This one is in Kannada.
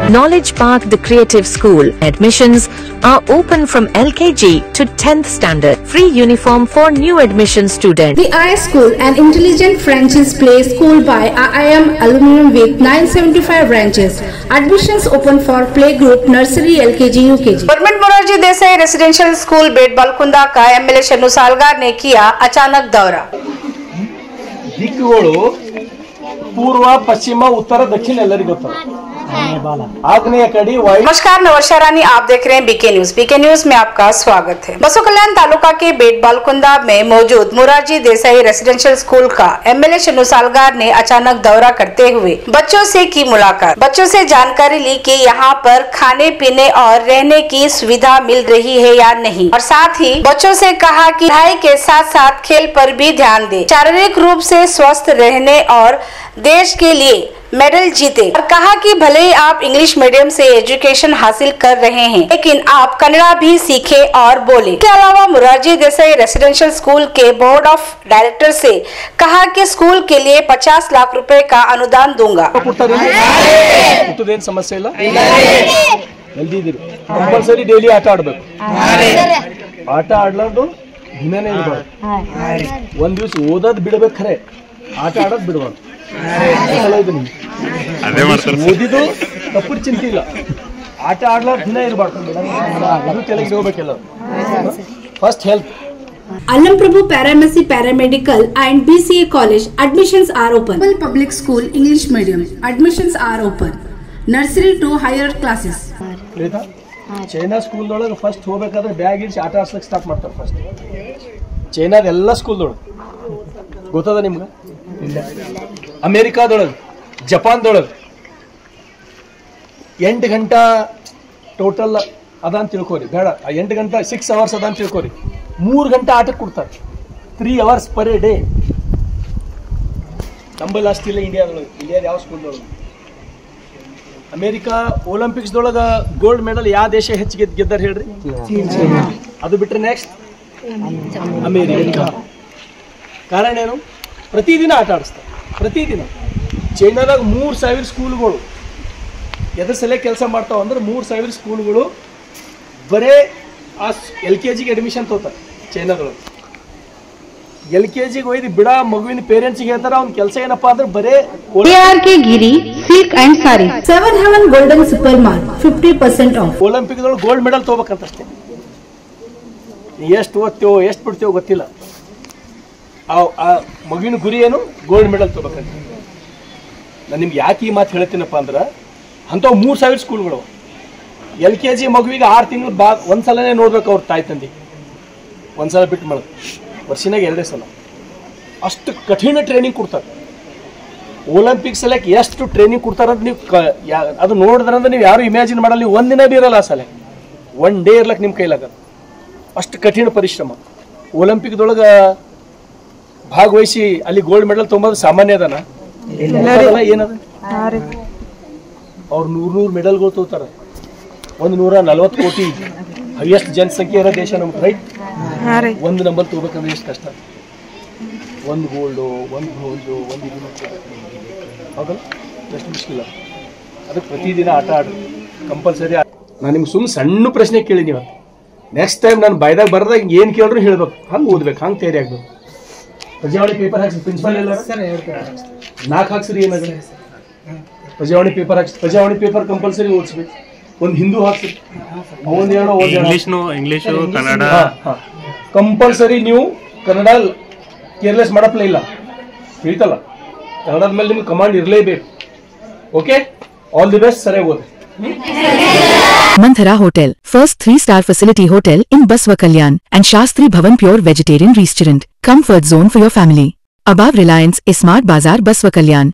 Knowledge Park, the Creative School. Admissions are open from LKG to 10th standard. Free uniform for new admission students. The IS School, an intelligent franchise play school by IIM alumni with 975 branches. Admissions open for playgroup, nursery, LKG, UKG. Government Morarji Desai residential school बेट बालकुंदा का एमएलए शनु सालगार ने किया अचानक दौरा। ದಿಕ್ಕುಗಳು ಪೂರ್ವ ಪಶ್ಚಿಮ ಉತ್ತರ ದಕ್ಷಿಣ ಎಲ್ಲರಿಗೂ ಗೊತ್ತು ಆಗ್ನೇಯ ಕಡೆ नमस्कार, नवर्षा रानी, आप देख रहे हैं बीके न्यूज। बीके न्यूज में आपका स्वागत है। बसु कल्याण तालुका के बेट बालकुंदा में मौजूद मोरारजी देसाई रेसिडेंशियल स्कूल का एमएलए शनु सालगार ने अचानक दौरा करते हुए बच्चों से की मुलाकात। बच्चों से जानकारी ली कि यहाँ पर खाने पीने और रहने की सुविधा मिल रही है या नहीं, और साथ ही बच्चों से कहा कि पढ़ाई के साथ साथ खेल पर भी ध्यान दे, शारीरिक रूप से स्वस्थ रहने और देश के लिए मेडल जीते। और कहा कि भले ही आप इंग्लिश मीडियम से एजुकेशन हासिल कर रहे हैं, लेकिन आप कन्नड़ा भी सीखे और बोले। इसके अलावा मोरारजी देसाई रेसिडेंशियल स्कूल के बोर्ड ऑफ डायरेक्टर से कहा कि स्कूल के लिए 50 लाख रुपए का अनुदान दूंगा। समस्या ಇಲ್ಲ ಕಂಪಲ್ಸರಿ ಡೈಲಿ ಆಟ ಆಡಬೇಕು ಆಟ ಆಡಲಾರ್ದು ದಿನನೇ ಇರಬಾರ್ದು ಒಂದು ದಿವಸ ಓದೋದು ಬಿಡಬೇಕು ಖರೆ ಆಟ ಆಡೋದು ಬಿಡಬಾರ್ದು ಓದಿದ್ದು ತಪ್ಪು ಚಿಂತೆ ಇಲ್ಲ ಆಟ ಆಡ್ಲಾರ್ದು ದಿನ ಇರಬಾರ್ದು ಅದು ಕೆಳಗೆ ಹೋಗ್ಬೇಕೆಲ್ಲ first health Alamprabhu Paramedic Paramedical and BCA College admissions are open. Public School English Medium admissions are open. Nursery to higher classes. ಚೈನಾ ಸ್ಕೂಲ್ದೊಳಗೆ ಫಸ್ಟ್ ಹೋಗ್ಬೇಕಾದ್ರೆ ಬ್ಯಾಗ್ ಇರಿಸಿ ಆಟ ಆಡ್ಸ್ಲಿಕ್ಕೆ ಸ್ಟಾರ್ಟ್ ಮಾಡ್ತಾರೆ ಫಸ್ಟ್ ಚೈನಾದ ಎಲ್ಲ ಸ್ಕೂಲ್ದೊಳಗೆ ಗೊತ್ತದ ನಿಮ್ಗೆ ಅಮೇರಿಕಾದೊಳಗೆ ಜಪಾನ್ದೊಳಗೆ 8 ಗಂಟೆ ಟೋಟಲ್ ಅದಂತ ತಿಳ್ಕೊರಿ ಬೇಡ 8 ಗಂಟೆ 6 ಅವರ್ಸ್ ಅದಂತ ತಿಳ್ಕೊರಿ 3 ಗಂಟೆ ಆಟಕ್ಕೆ ಕೊಡ್ತಾರೆ 3 ಅವರ್ಸ್ ಪರ್ ಡೇ ನಂಬಲ್ಲಿ ಅಷ್ಟಿಲ್ಲ ಇಂಡಿಯಾದ ಯಾವ ಸ್ಕೂಲ್ದೊಳಗೆ ಅಮೇರಿಕಾ ಒಲಿಂಪಿಕ್ಸ್ದೊಳಗೆ ಗೋಲ್ಡ್ ಮೆಡಲ್ ಯಾವ ದೇಶ ಹೆಚ್ಚಿಗೆ ಗೆದ್ದಾರ ಹೇಳ್ರಿ ಅದು ಬಿಟ್ಟರೆ ನೆಕ್ಸ್ಟ್ ಅಮೇರಿಕಾ ಕಾರಣ ಏನು ಪ್ರತಿದಿನ ಆಟ ಆಡಿಸ್ತಾರೆ ಪ್ರತಿದಿನ ಚೈನಾದಾಗ 3000 ಸ್ಕೂಲ್ಗಳು ಎದ್ರ ಸಲ ಕೆಲಸ ಮಾಡ್ತಾವ ಅಂದ್ರೆ 3000 ಸ್ಕೂಲ್ಗಳು ಬರೇ ಆ LKGಗೆ ಅಡ್ಮಿಷನ್ ತಗೋತಾರೆ ಚೈನಾದೊಳಗೆ LKGಗೆ ಒಯ್ದು ಬಿಡ ಮಗುವಿನ ಪೇರೆಂಟ್ಸ್ಗೆ ಹೇಳ್ತಾರೆ ಅವ್ನ ಕೆಲಸ ಏನಪ್ಪಾ ಅಂದ್ರೆ ಬರೇ KRK Giri silk and sari 7 Heaven golden super mart 50% off ಒಲಿಂಪಿಕ್ದೊಳಗೆ ಗೋಲ್ಡ್ ಮೆಡಲ್ ತಗೋಬೇಕಂತ ಅಷ್ಟೇ ಎಷ್ಟು ಓದ್ತೇವೋ ಎಷ್ಟು ಬಿಡ್ತೇವೋ ಗೊತ್ತಿಲ್ಲ ಆ ಮಗುವಿನ ಗುರಿ ಏನು ಗೋಲ್ಡ್ ಮೆಡಲ್ ತಗೋಬೇಕಂತ ನಾನು ನಿಮ್ಗೆ ಯಾಕೆ ಈ ಮಾತು ಹೇಳ್ತೀನಪ್ಪ ಅಂದ್ರೆ ಅಂಥವು 3000 ಸ್ಕೂಲ್ಗಳು LKG ಮಗುವಿಗೆ 6 ತಿಂಗಳು ಒಂದ್ಸಲನೇ ನೋಡ್ಬೇಕು ಅವ್ರ ತಾಯಿ ತಂದೆ ಒಂದ್ಸಲ ಬಿಟ್ಟು ಮಾಡೋದು ವರ್ಷನಾಗ 2 ಸಲ ಅಷ್ಟು ಕಠಿಣ ಟ್ರೈನಿಂಗ್ ಕೊಡ್ತಾರೆ ಒಲಿಂಪಿಕ್ಸ್ ಸಲಕ್ಕೆ ಎಷ್ಟು ಟ್ರೈನಿಂಗ್ ಕೊಡ್ತಾರೆ ಅಂತ ನೀವು ಅದು ನೋಡಿದ್ರಂದ್ರೆ ನೀವು ಯಾರು ಇಮ್ಯಾಜಿನ್ ಮಾಡಲ್ಲ ನೀವು ಒಂದಿನ ಬಿ ಇರಲ್ಲ ಆ ಸಲ 1 ಡೇ ಇರ್ಲಕ್ಕೆ ನಿಮ್ಮ ಕೈಲಾಗಲ್ಲ ಅಷ್ಟು ಕಠಿಣ ಪರಿಶ್ರಮ ಒಲಿಂಪಿಕ್ದೊಳಗೆ ಭಾಗವಹಿಸಿ ಅಲ್ಲಿ ಗೋಲ್ಡ್ ಮೆಡಲ್ ತೊಗೊಂಬದು ಸಾಮಾನ್ಯ ಅದನ ಏನದ ಅವ್ರು 100 ಮೆಡಲ್ಗಳು ತಗೋತಾರೆ 140 ಕೋಟಿ ಹೈಯೆಸ್ಟ್ ಜನಸಂಖ್ಯೆ ಇರೋ ದೇಶ ನಮ್ಗೆ ರೈಟ್ ಒಂದು ನಂಬರ್ ತಗೋಬೇಕಂದ್ರೆ ಎಷ್ಟು ಕಷ್ಟ ಒಂದು ಗೋಲ್ಡು ಒಂದು ಬ್ರೋಂಜು ಒಂದು ಇದು ಹೌದಲ್ಲ ಎಷ್ಟು ಮುಷ್ಕಿಲ್ಲ ಅದಕ್ಕೆ ಪ್ರತಿದಿನ ಆಟ ಆಡ್ರಿ ಕಂಪಲ್ಸರಿ ನಾನು ನಿಮ್ಗೆ ಸುಮ್ಮನೆ ಸಣ್ಣ ಪ್ರಶ್ನೆ ಕೇಳಿ ನೀವು ನೆಕ್ಸ್ಟ್ ಟೈಮ್ ನಾನು ಬಾಯ್ದಾಗ ಬರ್ದಾಗ ಏನು ಕೇಳಿದ್ರು ಹೇಳ್ಬೇಕು ಹಂಗೆ ಓದ್ಬೇಕು ಹಂಗೆ ತಯಾರಿ ಆಗ್ಬೇಕು ಪ್ರಜಾವಾಣಿ ಪೇಪರ್ ಹಾಕ್ಸಿ ಪ್ರಿನ್ಸಿಪಲ್ ಎಲ್ಲ 4 ಹಾಕ್ಸ್ರಿ ಏನಾಗಲ್ಲ ಪ್ರಜಾವಾಣಿ ಪೇಪರ್ ಹಾಕ್ಸಿ ಪ್ರಜಾವಾಣಿ ಪೇಪರ್ ಕಂಪಲ್ಸರಿ ಓದಿಸ್ಬೇಕು ಒಂದು ಹಿಂದೂ ಹಾಕ್ಸಿ ಇಂಗ್ಲಿಷ್ ಕನ್ನಡ ಕಂಪಲ್ಸರಿ ನೀವು ಕನ್ನಡ ಕೇರ್ಲೆಸ್ ಮಾಡಪ್ಲೇ ಇಲ್ಲ ಹೇಳ್ತಲ್ಲ ಕನ್ನಡದ ಮೇಲೆ ನಿಮ್ಗೆ ಕಮಾಂಡ್ ಇರಲೇಬೇಕು ಓಕೆ ಆಲ್ ದಿ ಬೆಸ್ಟ್ ಸರಿಯಾಗಿ ಓದಿ Manthara Hotel, first 3-star facility hotel in Baswa Kalyan and Shastri Bhavan Pure Vegetarian Restaurant. Comfort zone for your family. Above Reliance, Smart Bazaar, Baswa Kalyan.